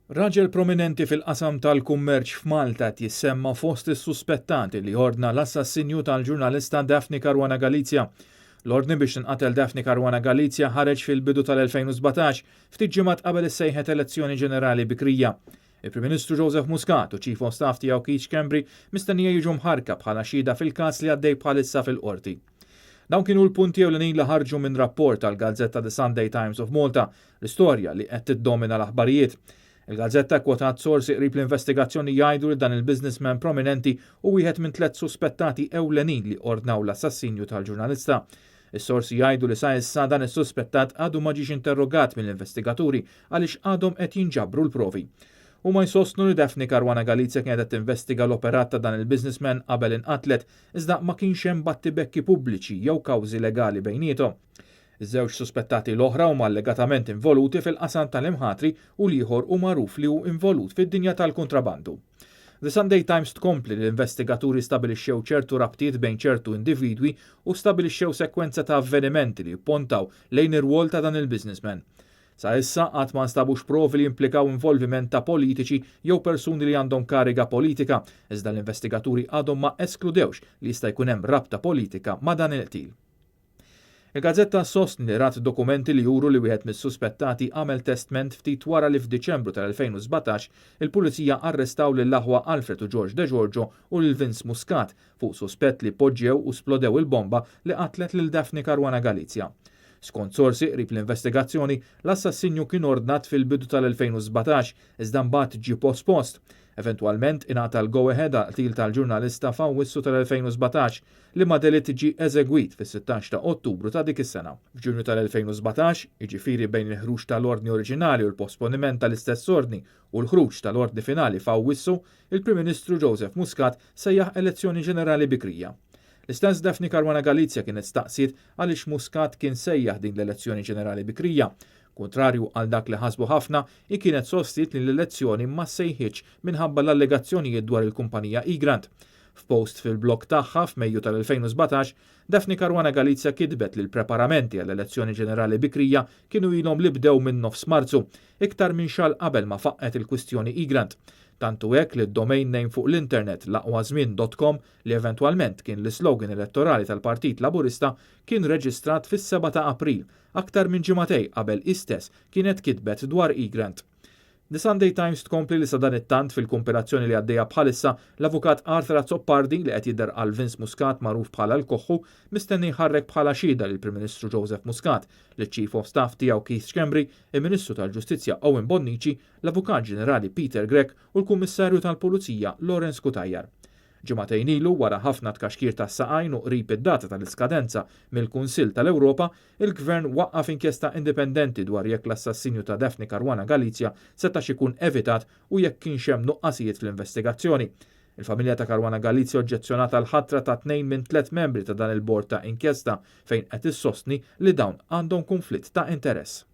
Raġel prominenti fil-qasam tal-kummerċ f'Malta jissemma fost is-suspettati li ordna l-assassinju tal-ġurnalista Daphne Caruana Galizia. L-ordni biex tinqatel Daphne Caruana Galizia ħareġ fil-bidu tal-2017 ftit ġimgħat qabel is-sejħet elezzjoni ġenerali bikrija. Il-Prim Ministru Joseph Muscat u Chief of Staff tiegħu Keith Schembri mistennija jiġu mħarka bħala xhieda fil-każ li għaddej bħalissa fil-qorti. Dawn kienu l-punti ewlenin li ħarġu minn rapport tal-Gazzetta The Sunday Times of Malta, l-istorja li qed tiddomina l-aħbarijiet. Il-Gazzetta kwotat sorsi qrib l-investigazzjoni jgħidu li dan il-businessman prominenti u wieħed minn 3 suspettati ewlenin li ordnaw l-assassinju tal-ġurnalista. Is-sorsi jgħidu li sa issa dan is-suspettat għadu ma ġiex interrogat mill-investigaturi għaliex għadhom qed jinġabru l-provi. Huma jsostnu li Daphne Caruana Galizia kienet qed tinvestiga l-operat ta' dan il-businessman qabel inqatlet iżda ma kienx hemm battibekki pubbliċi jew kawżi legali bejniethom. Iż-żewġ suspettati l-oħra huma allegatament involuti fil-qasam tal-imħatri u l-ieħor hu magħruf li hu involut fid-dinja tal-kontrabandu. The Sunday Times tkompli li l-investigaturi stabilixxew ċertu rabtiet bejn ċertu individwi u stabilixxew sekwenza ta' avvenimenti li jpontaw lejn ir-rwol ta' dan il-businessman. Sa issa qatt ma nstabux provi li implikaw involviment ta' politiċi jew persuni li għandhom kariga politika, iżda l-investigaturi għadhom ma eskludewx li jista' jkun hemm rabta politika ma' dan il-qtil. Il-Gazzetta sostni li rat dokumenti li juru li wieħed mis-suspettati għamel testament ftit wara li f'Diċembru tal-2017 il-Pulizija arrestaw lill-aħwa Alfred u George De Giorgio u lil Vince Muscat fuq suspett li poġġew u splodew il-bomba li qatlet lil Daphne Caruana Galizia. Skont sorsi qrib l-investigazzjoni, l-assassinju kien ordnat fil-bidu tal-2017 iżda mbagħad ġie pospost. Eventwalment ingħata l-go-ahead għal tal-ġurnalista f'Awwissu tal-2017 li ma delitt ġie eżegwit fis-16 ta' Ottubru ta' dik is-sena. F'Ġunju tal-2017, jiġifieri bejn il-ħruġ tal-ordni oriġinali u l-posponiment tal-istess ordni u l-ħruġ tal-ordni finali f'Awwissu, il-Prim Ministru Joseph Muscat sejjaħ elezzjoni ġenerali bikrija. L-istess Daphne Caruana Galizia kienet staqsiet għaliex Muscat kien sejjaħ din l-elezzjoni ġenerali bikrija. Kontrarju għal dak li ħasbu ħafna, kienet sostit li l-elezzjoni ma sejħitx minħabba l-allegazzjonijiet dwar il-kumpanija Igrant. F'post fil-blog tagħha f'Mejju tal-2017, Daphne Caruana Galizia kitbet li l-preparamenti għall-elezzjoni ġenerali bikrija kienu ilhom li bdew minn nofs Marzu, iktar minn xahar qabel ma faqqet il-kwistjoni Igrant. Tantu hekk li d-domain name fuq l-internet laqwazmin.com li eventwalment kien l-slogan elettorali tal-Partit Laburista kien reġistrat fis-7 ta' April, aktar minn ġimagħtej qabel istess kienet kitbet dwar Igrant. The Sunday Times tkompli li sa dan it-tant fil-kompilazzjoni li għaddejja bħalissa l-avukat Arthur Azzopardi li qed jidher għal Vince Muscat magħruf bħala l-Koħħu mistenni jħarrek bħala xhieda lill Prim Ministru Joseph Muscat, lill-Chief of Staff tiegħu Keith Schembri, il-Ministru tal-Ġustizzja Owen Bonnici, l-Avukat Ġenerali Peter Grech u l-Kummissarju tal-Pulizija Lawrence Kutajjar. Ġimagħtejn ilu wara ħafna tkaxkir tas-saqajn u qrib id-data tal-iskadenza mill-Kunsill tal-Ewropa, il-Gvern waqqaf inkjesta indipendenti dwar jekk l-assassinju ta' Daphne Caruana Galizia setax ikun evitat u jekk kienx hemm nuqqasijiet fl-investigazzjoni. Il-familja ta' Caruana Galizia oġġezzjonata l-ħatra ta' 2 minn 3 membri ta' dan il-bord ta' inkjesta fejn qed issostni li dawn għandhom konflitt ta' interess.